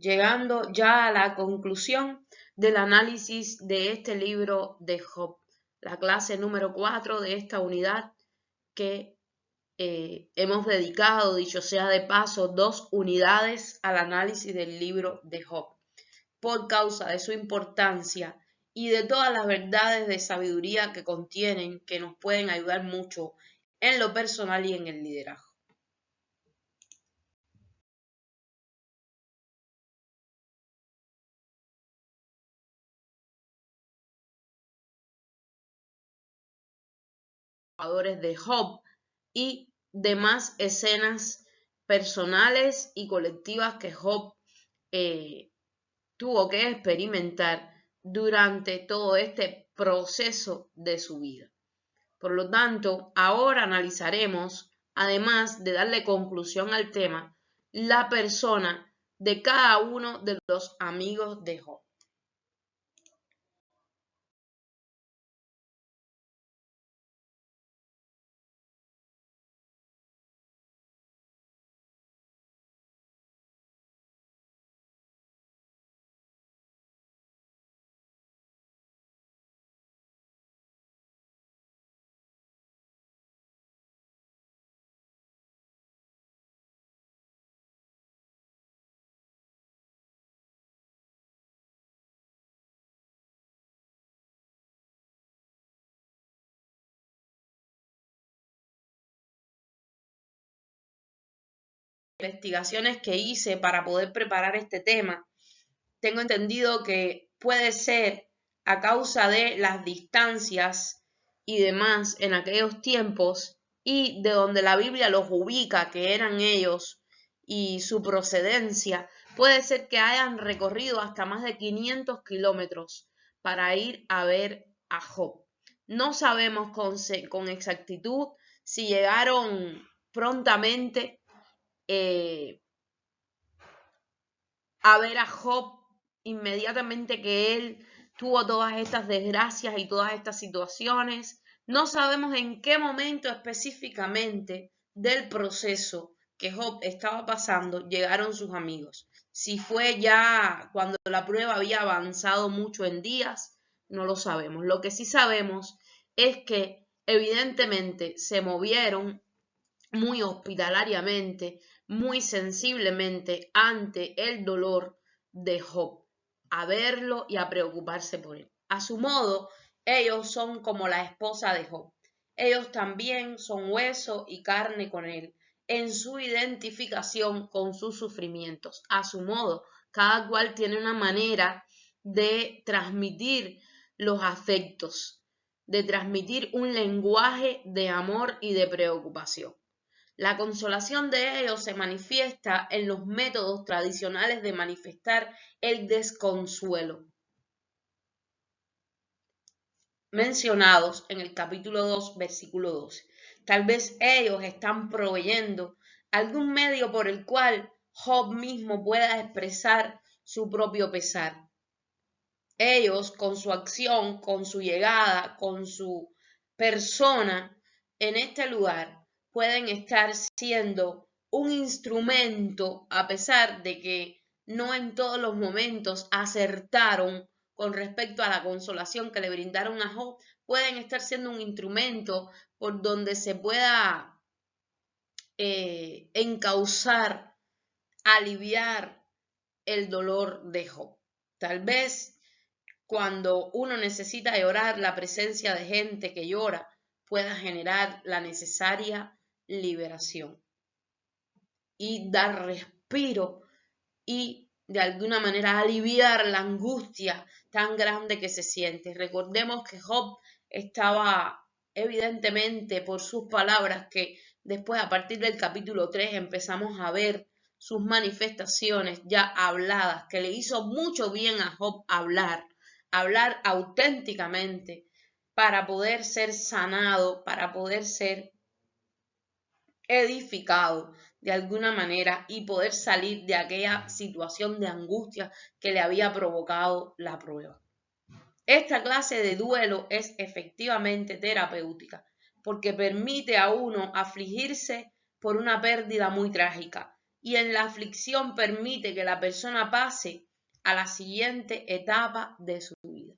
llegando ya a la conclusión del análisis de este libro de Job, la clase número 4 de esta unidad que hemos dedicado, dicho sea de paso, 2 unidades al análisis del libro de Job, por causa de su importancia y de todas las verdades de sabiduría que contienen, que nos pueden ayudar mucho en lo personal y en el liderazgo. De Job y demás escenas personales y colectivas que Job tuvo que experimentar durante todo este proceso de su vida. Por lo tanto, ahora analizaremos, además de darle conclusión al tema, la persona de cada uno de los amigos de Job. Investigaciones que hice para poder preparar este tema, tengo entendido que puede ser a causa de las distancias y demás en aquellos tiempos y de donde la Biblia los ubica, que eran ellos, y su procedencia, puede ser que hayan recorrido hasta más de 500 kilómetros para ir a ver a Job. No sabemos con exactitud si llegaron prontamente a ver a Job inmediatamente que él tuvo todas estas desgracias y todas estas situaciones. No sabemos en qué momento específicamente del proceso que Job estaba pasando llegaron sus amigos. Si fue ya cuando la prueba había avanzado mucho en días, no lo sabemos. Lo que sí sabemos es que evidentemente se movieron muy hospitalariamente, muy sensiblemente ante el dolor de Job, a verlo y a preocuparse por él. A su modo, ellos son como la esposa de Job. Ellos también son hueso y carne con él, en su identificación con sus sufrimientos. A su modo, cada cual tiene una manera de transmitir los afectos, de transmitir un lenguaje de amor y de preocupación. La consolación de ellos se manifiesta en los métodos tradicionales de manifestar el desconsuelo, mencionados en el capítulo 2, versículo 12. Tal vez ellos están proveyendo algún medio por el cual Job mismo pueda expresar su propio pesar. Ellos, con su acción, con su llegada, con su persona en este lugar, pueden estar siendo un instrumento, a pesar de que no en todos los momentos acertaron con respecto a la consolación que le brindaron a Job, pueden estar siendo un instrumento por donde se pueda encauzar, aliviar el dolor de Job. Tal vez cuando uno necesita llorar, la presencia de gente que llora pueda generar la necesaria liberación y dar respiro y de alguna manera aliviar la angustia tan grande que se siente. Recordemos que Job estaba evidentemente por sus palabras, que después a partir del capítulo 3 empezamos a ver sus manifestaciones ya habladas, que le hizo mucho bien a Job hablar auténticamente para poder ser sanado, para poder ser edificado de alguna manera y poder salir de aquella situación de angustia que le había provocado la prueba. Esta clase de duelo es efectivamente terapéutica porque permite a uno afligirse por una pérdida muy trágica y en la aflicción permite que la persona pase a la siguiente etapa de su vida.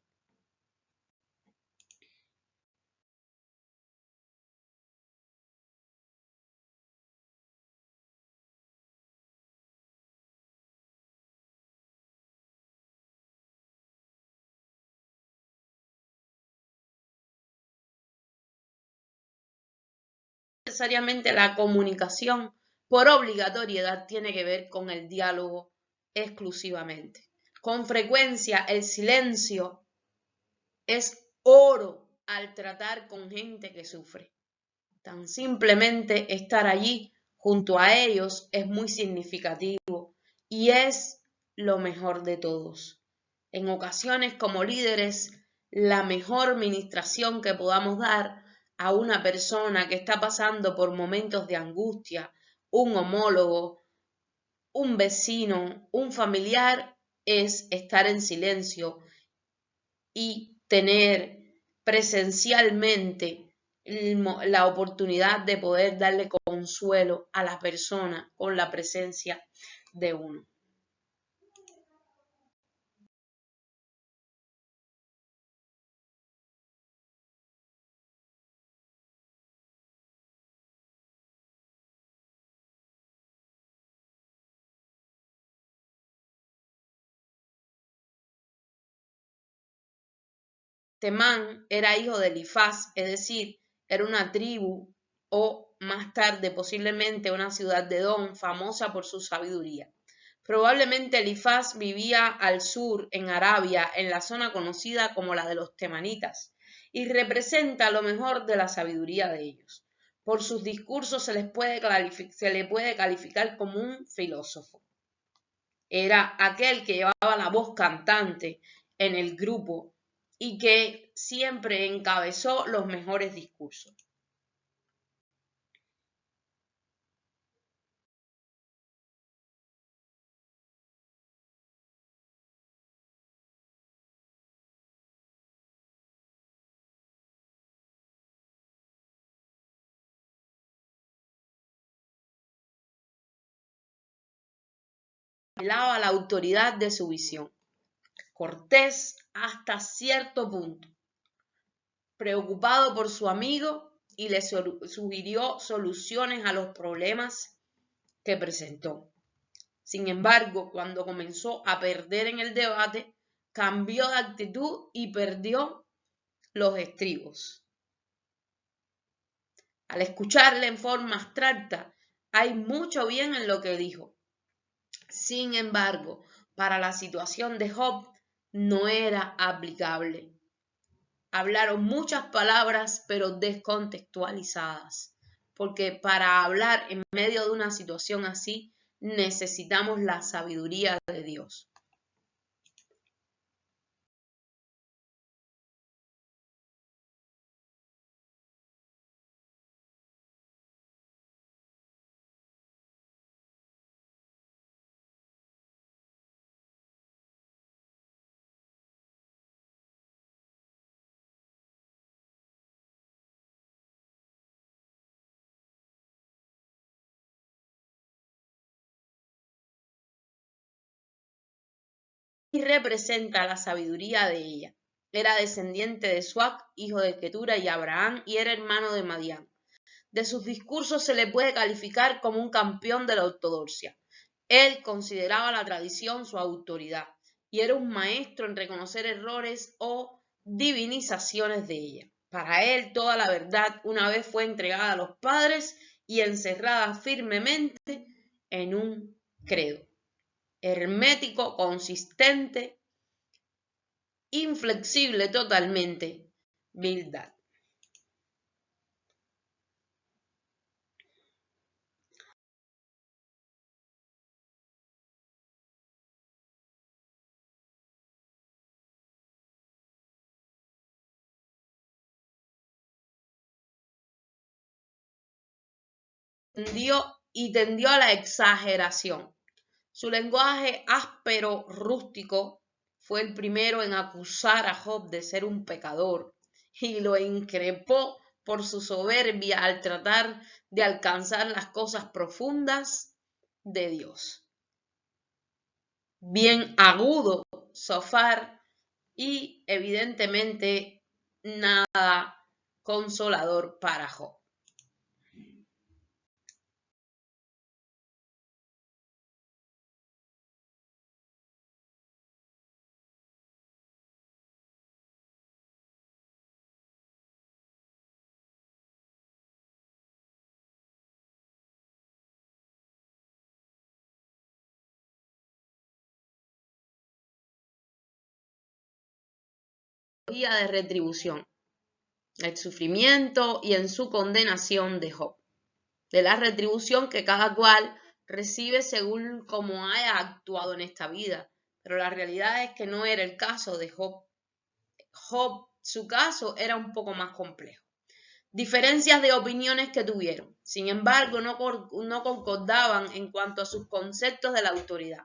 Necesariamente la comunicación por obligatoriedad tiene que ver con el diálogo exclusivamente. Con frecuencia el silencio es oro al tratar con gente que sufre. Tan simplemente estar allí junto a ellos es muy significativo y es lo mejor de todos. En ocasiones como líderes, la mejor ministración que podamos dar a una persona que está pasando por momentos de angustia, un homólogo, un vecino, un familiar, es estar en silencio y tener presencialmente la oportunidad de poder darle consuelo a la persona con la presencia de uno. Temán era hijo de Elifaz, es decir, era una tribu o más tarde posiblemente una ciudad de Edom famosa por su sabiduría. Probablemente Elifaz vivía al sur, en Arabia, en la zona conocida como la de los temanitas, y representa lo mejor de la sabiduría de ellos. Por sus discursos se le puede calificar como un filósofo. Era aquel que llevaba la voz cantante en el grupo y que siempre encabezó los mejores discursos. Hablaba la autoridad de su visión. Cortés hasta cierto punto, preocupado por su amigo, y le sugirió soluciones a los problemas que presentó. Sin embargo, cuando comenzó a perder en el debate, cambió de actitud y perdió los estribos. Al escucharle en forma abstracta, hay mucho bien en lo que dijo. Sin embargo, para la situación de Job no era aplicable. Hablaron muchas palabras, pero descontextualizadas, porque para hablar en medio de una situación así necesitamos la sabiduría de Dios. Y representa la sabiduría de ella. Era descendiente de Suac, hijo de Ketura y Abraham, y era hermano de Madián. De sus discursos se le puede calificar como un campeón de la ortodoxia. Él consideraba la tradición su autoridad y era un maestro en reconocer errores o divinizaciones de ella. Para él toda la verdad una vez fue entregada a los padres y encerrada firmemente en un credo. Hermético, consistente, inflexible totalmente, Bildad. Tendió a la exageración. Su lenguaje áspero, rústico, fue el primero en acusar a Job de ser un pecador y lo increpó por su soberbia al tratar de alcanzar las cosas profundas de Dios. Bien agudo, Zofar, y evidentemente nada consolador para Job. De retribución, el sufrimiento y en su condenación de Job, de la retribución que cada cual recibe según cómo haya actuado en esta vida, pero la realidad es que no era el caso de Job. Job, su caso era un poco más complejo. Diferencias de opiniones que tuvieron, sin embargo, no concordaban en cuanto a sus conceptos de la autoridad.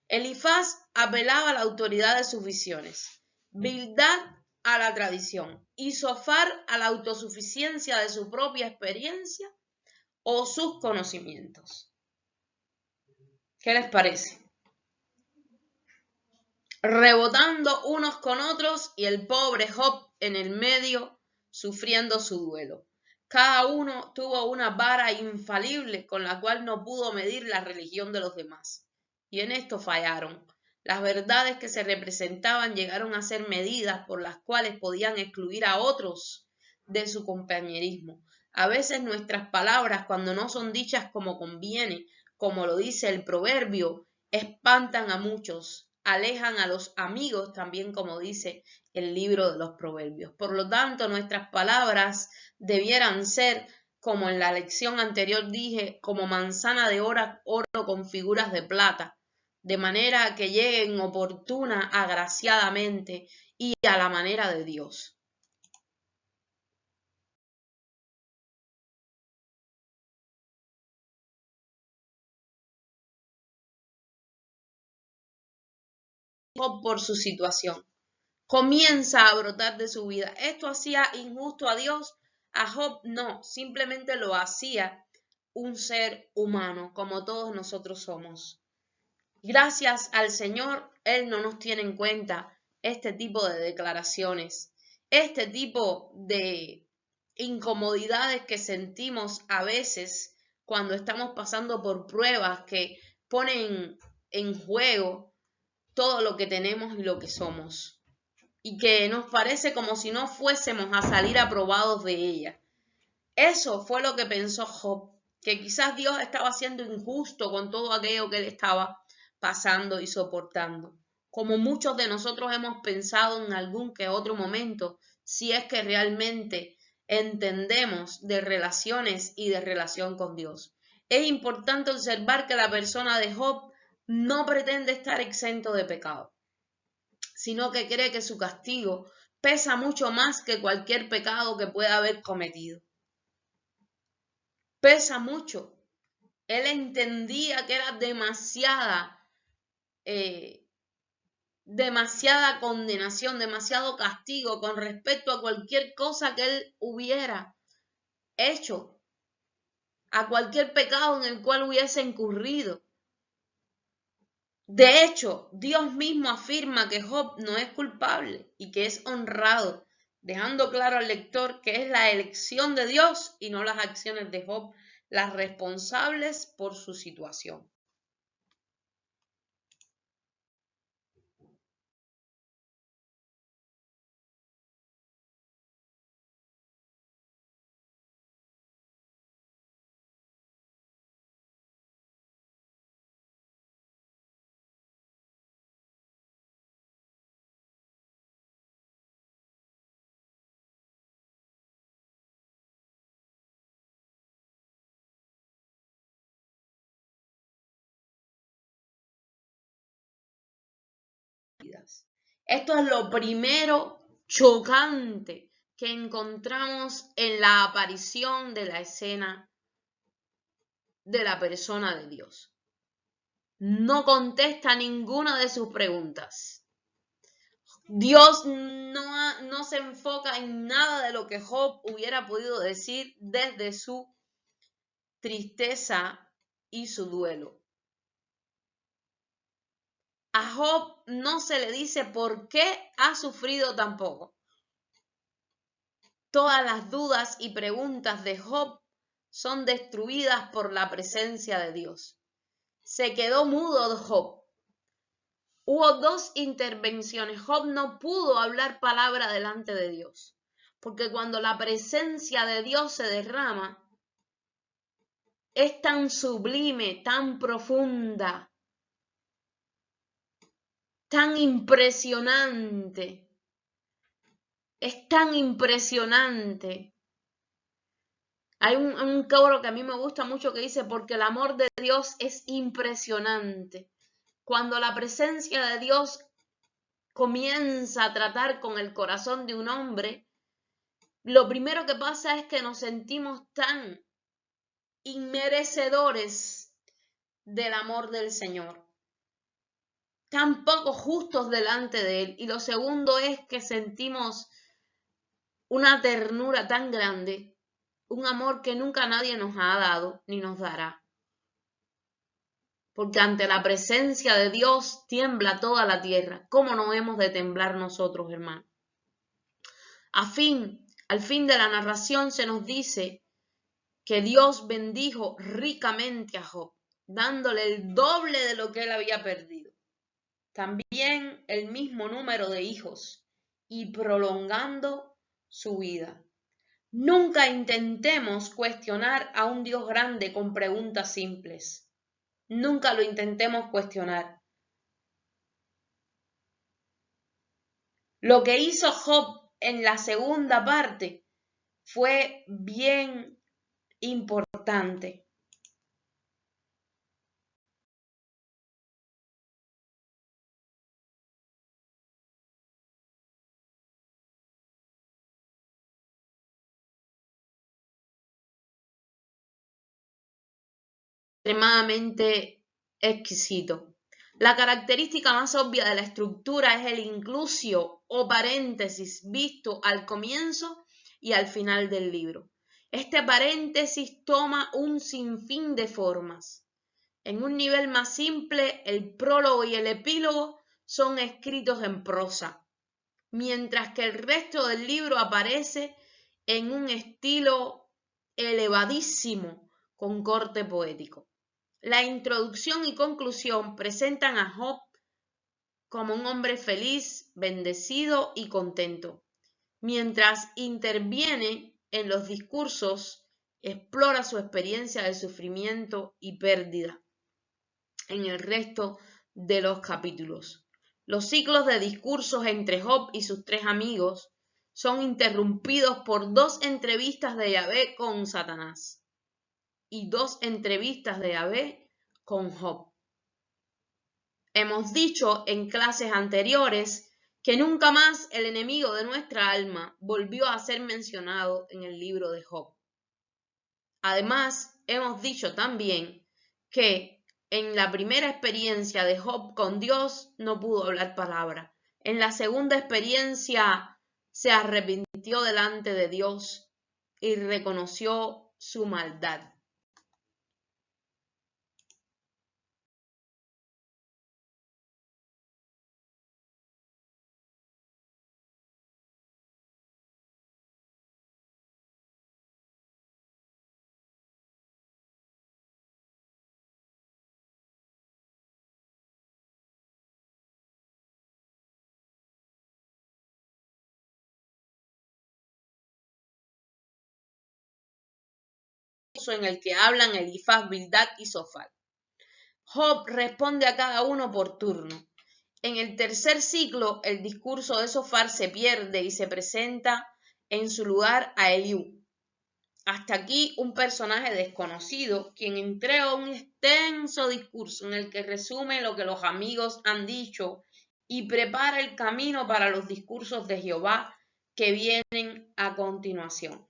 Elifaz apelaba a la autoridad de sus visiones, Bildad a la tradición y Zofar a la autosuficiencia de su propia experiencia o sus conocimientos. ¿Qué les parece? Rebotando unos con otros y el pobre Job en el medio sufriendo su duelo. Cada uno tuvo una vara infalible con la cual no pudo medir la religión de los demás. Y en esto fallaron. Las verdades que se representaban llegaron a ser medidas por las cuales podían excluir a otros de su compañerismo. A veces nuestras palabras, cuando no son dichas como conviene, como lo dice el proverbio, espantan a muchos, alejan a los amigos, también como dice el libro de los proverbios. Por lo tanto, nuestras palabras debieran ser, como en la lección anterior dije, como manzana de oro con figuras de plata, de manera que lleguen oportuna, agraciadamente y a la manera de Dios. Por su situación. Comienza a brotar de su vida. ¿Esto hacía injusto a Dios? A Job no, simplemente lo hacía un ser humano, como todos nosotros somos. Gracias al Señor, Él no nos tiene en cuenta este tipo de declaraciones, este tipo de incomodidades que sentimos a veces cuando estamos pasando por pruebas que ponen en juego todo lo que tenemos y lo que somos, y que nos parece como si no fuésemos a salir aprobados de ella. Eso fue lo que pensó Job, que quizás Dios estaba siendo injusto con todo aquello que él estaba pasando y soportando, como muchos de nosotros hemos pensado en algún que otro momento, si es que realmente entendemos de relaciones y de relación con Dios. Es importante observar que la persona de Job no pretende estar exento de pecado, sino que cree que su castigo pesa mucho más que cualquier pecado que pueda haber cometido. Pesa mucho. Él entendía que era demasiada condenación, demasiado castigo con respecto a cualquier cosa que él hubiera hecho, a cualquier pecado en el cual hubiese incurrido. De hecho, Dios mismo afirma que Job no es culpable y que es honrado, dejando claro al lector que es la elección de Dios y no las acciones de Job las responsables por su situación. Esto es lo primero chocante que encontramos en la aparición de la escena de la persona de Dios. No contesta ninguna de sus preguntas. Dios no se enfoca en nada de lo que Job hubiera podido decir desde su tristeza y su duelo. A Job no se le dice por qué ha sufrido tampoco. Todas las dudas y preguntas de Job son destruidas por la presencia de Dios. Se quedó mudo Job. Hubo dos intervenciones. Job no pudo hablar palabra delante de Dios, porque cuando la presencia de Dios se derrama, es tan sublime, tan profunda, tan impresionante. Es tan impresionante. Hay un coro que a mí me gusta mucho que dice, porque el amor de Dios es impresionante. Cuando la presencia de Dios comienza a tratar con el corazón de un hombre, lo primero que pasa es que nos sentimos tan inmerecedores del amor del Señor, tan poco justos delante de Él. Y lo segundo es que sentimos una ternura tan grande, un amor que nunca nadie nos ha dado ni nos dará. Porque ante la presencia de Dios tiembla toda la tierra. ¿Cómo no hemos de temblar nosotros, hermanos? Al fin de la narración se nos dice que Dios bendijo ricamente a Job, dándole el doble de lo que él había perdido. También el mismo número de hijos y prolongando su vida. Nunca intentemos cuestionar a un Dios grande con preguntas simples. Nunca lo intentemos cuestionar. Lo que hizo Job en la segunda parte fue bien importante. Extremadamente exquisito. La característica más obvia de la estructura es el inclusio o paréntesis visto al comienzo y al final del libro. Este paréntesis toma un sinfín de formas. En un nivel más simple, el prólogo y el epílogo son escritos en prosa, mientras que el resto del libro aparece en un estilo elevadísimo con corte poético. La introducción y conclusión presentan a Job como un hombre feliz, bendecido y contento, mientras interviene en los discursos, explora su experiencia de sufrimiento y pérdida en el resto de los capítulos. Los ciclos de discursos entre Job y sus tres amigos son interrumpidos por dos entrevistas de Yahvé con Satanás y dos entrevistas de Yahvé con Job. Hemos dicho en clases anteriores que nunca más el enemigo de nuestra alma volvió a ser mencionado en el libro de Job. Además, hemos dicho también que en la primera experiencia de Job con Dios no pudo hablar palabra. En la segunda experiencia se arrepintió delante de Dios y reconoció su maldad. En el que hablan Elifaz, Bildad y Zofar. Job responde a cada uno por turno. En el tercer ciclo, el discurso de Zofar se pierde y se presenta en su lugar a Eliú. Hasta aquí un personaje desconocido, quien entrega un extenso discurso en el que resume lo que los amigos han dicho y prepara el camino para los discursos de Jehová que vienen a continuación.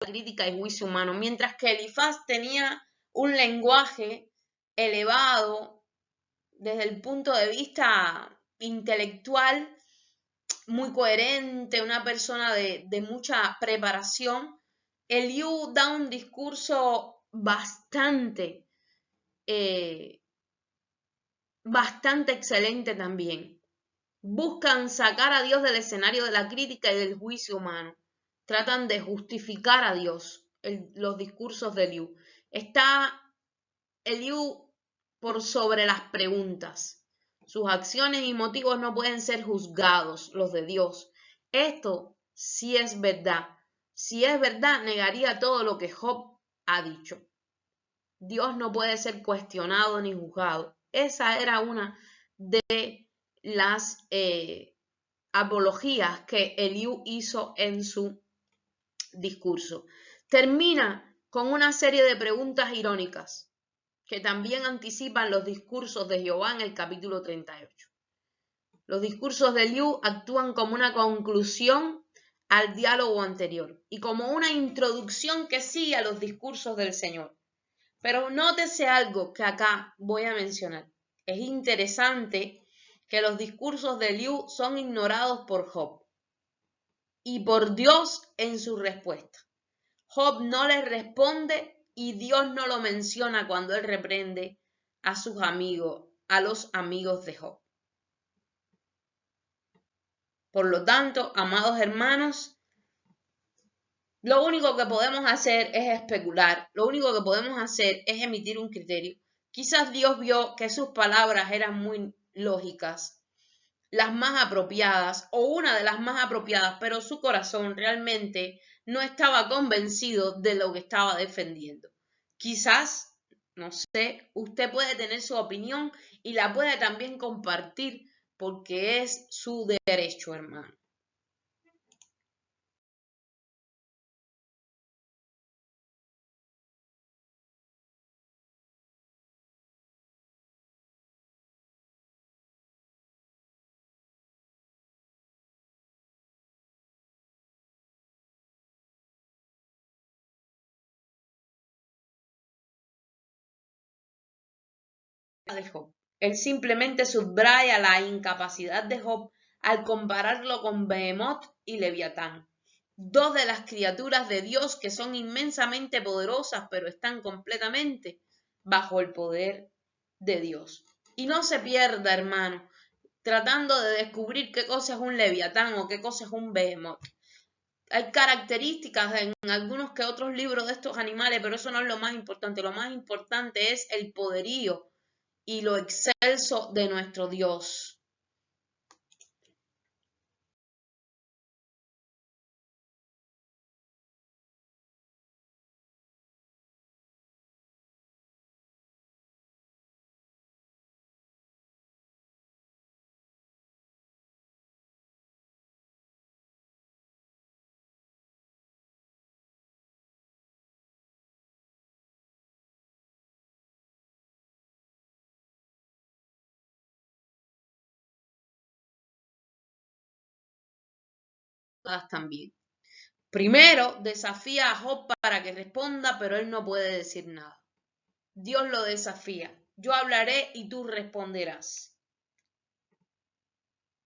Crítica y juicio humano, mientras que Elifaz tenía un lenguaje elevado desde el punto de vista intelectual, muy coherente, una persona de mucha preparación. Eliú da un discurso bastante excelente también. Buscan sacar a Dios del escenario de la crítica y del juicio humano. Tratan de justificar a Dios, los discursos de Eliú. Está Eliú por sobre las preguntas. Sus acciones y motivos no pueden ser juzgados, los de Dios. Esto sí es verdad. Si es verdad, negaría todo lo que Job ha dicho. Dios no puede ser cuestionado ni juzgado. Esa era una de las apologías que Eliú hizo en su discurso. Termina con una serie de preguntas irónicas que también anticipan los discursos de Jehová en el capítulo 38. Los discursos de Eliú actúan como una conclusión al diálogo anterior y como una introducción que sigue a los discursos del Señor. Pero nótese algo que acá voy a mencionar. Es interesante que los discursos de Eliú son ignorados por Job y por Dios en su respuesta. Job no le responde y Dios no lo menciona cuando él reprende a sus amigos, a los amigos de Job. Por lo tanto, amados hermanos, lo único que podemos hacer es especular, lo único que podemos hacer es emitir un criterio. Quizás Dios vio que sus palabras eran muy lógicas, las más apropiadas o una de las más apropiadas, pero su corazón realmente no estaba convencido de lo que estaba defendiendo. Quizás, no sé, usted puede tener su opinión y la puede también compartir porque es su derecho, hermano. De Job. Él simplemente subraya la incapacidad de Job al compararlo con Behemoth y Leviatán, dos de las criaturas de Dios que son inmensamente poderosas, pero están completamente bajo el poder de Dios. Y no se pierda, hermano, tratando de descubrir qué cosa es un Leviatán o qué cosa es un Behemoth. Hay características en algunos que otros libros de estos animales, pero eso no es lo más importante. Lo más importante es el poderío y lo excelso de nuestro Dios. También. Primero desafía a Job para que responda, pero él no puede decir nada. Dios lo desafía. Yo hablaré y tú responderás.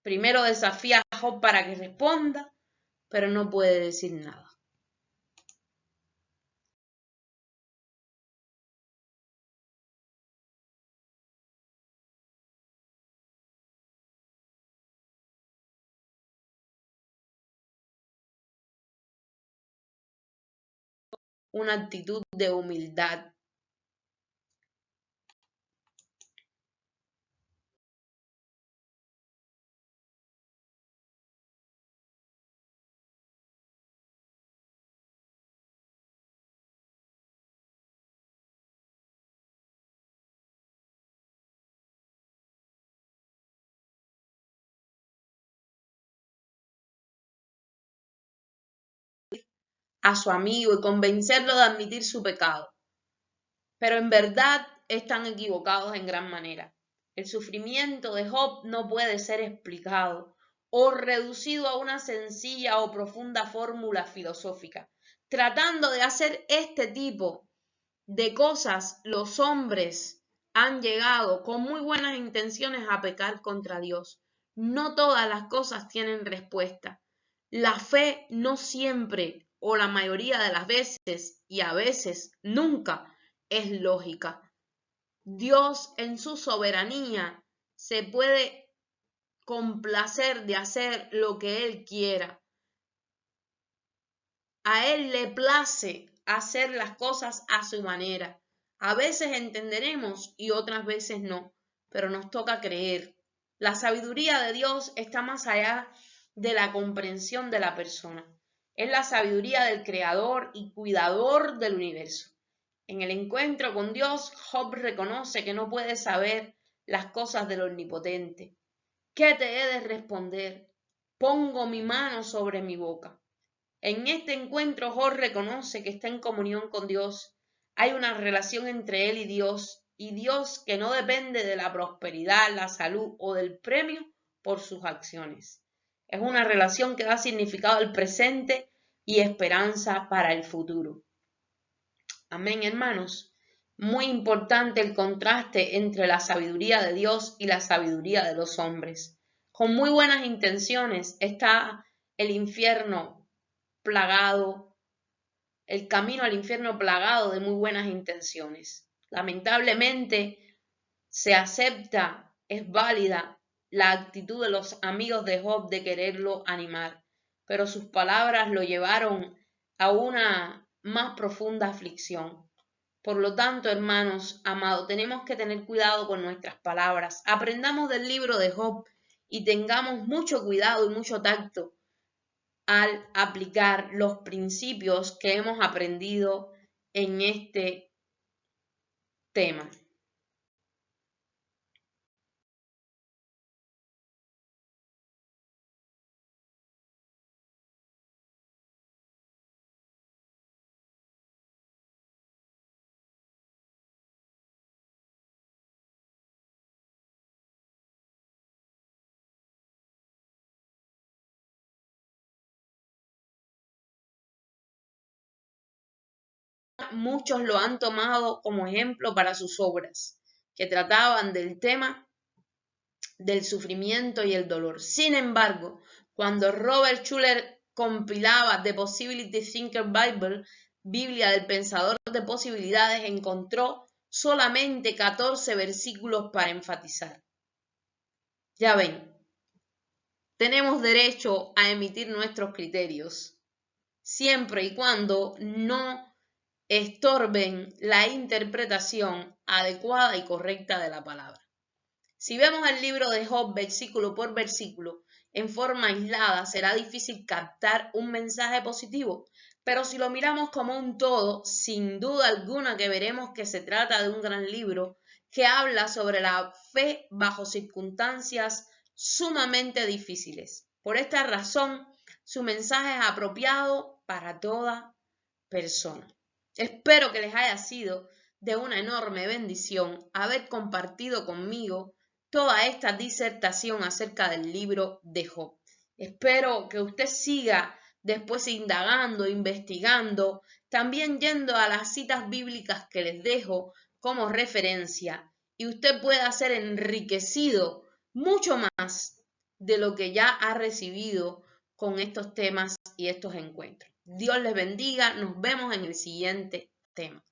Primero desafía a Job para que responda, pero no puede decir nada. Una actitud de humildad. A su amigo y convencerlo de admitir su pecado. Pero en verdad están equivocados en gran manera. El sufrimiento de Job no puede ser explicado o reducido a una sencilla o profunda fórmula filosófica. Tratando de hacer este tipo de cosas, los hombres han llegado con muy buenas intenciones a pecar contra Dios. No todas las cosas tienen respuesta. La fe no siempre o la mayoría de las veces y a veces nunca es lógica. Dios en su soberanía se puede complacer de hacer lo que Él quiera. A Él le place hacer las cosas a su manera. A veces entenderemos y otras veces no, pero nos toca creer. La sabiduría de Dios está más allá de la comprensión de la persona. Es la sabiduría del Creador y Cuidador del universo. En el encuentro con Dios, Job reconoce que no puede saber las cosas del Omnipotente. ¿Qué te he de responder? Pongo mi mano sobre mi boca. En este encuentro, Job reconoce que está en comunión con Dios. Hay una relación entre él y Dios que no depende de la prosperidad, la salud o del premio por sus acciones. Es una relación que da significado al presente y esperanza para el futuro. Amén, hermanos. Muy importante el contraste entre la sabiduría de Dios y la sabiduría de los hombres. Con muy buenas intenciones está el infierno plagado, el camino al infierno plagado de muy buenas intenciones. Lamentablemente se acepta, es válida la actitud de los amigos de Job de quererlo animar, pero sus palabras lo llevaron a una más profunda aflicción. Por lo tanto, hermanos amados, tenemos que tener cuidado con nuestras palabras. Aprendamos del libro de Job y tengamos mucho cuidado y mucho tacto al aplicar los principios que hemos aprendido en este tema. Muchos lo han tomado como ejemplo para sus obras, que trataban del tema del sufrimiento y el dolor. Sin embargo, cuando Robert Schuller compilaba The Possibility Thinker Bible, Biblia del Pensador de Posibilidades, encontró solamente 14 versículos para enfatizar. Ya ven, tenemos derecho a emitir nuestros criterios, siempre y cuando no estorben la interpretación adecuada y correcta de la palabra. Si vemos el libro de Job versículo por versículo, en forma aislada será difícil captar un mensaje positivo, pero si lo miramos como un todo, sin duda alguna que veremos que se trata de un gran libro que habla sobre la fe bajo circunstancias sumamente difíciles. Por esta razón, su mensaje es apropiado para toda persona. Espero que les haya sido de una enorme bendición haber compartido conmigo toda esta disertación acerca del libro de Job. Espero que usted siga después indagando, investigando, también yendo a las citas bíblicas que les dejo como referencia y usted pueda ser enriquecido mucho más de lo que ya ha recibido con estos temas y estos encuentros. Dios les bendiga, nos vemos en el siguiente tema.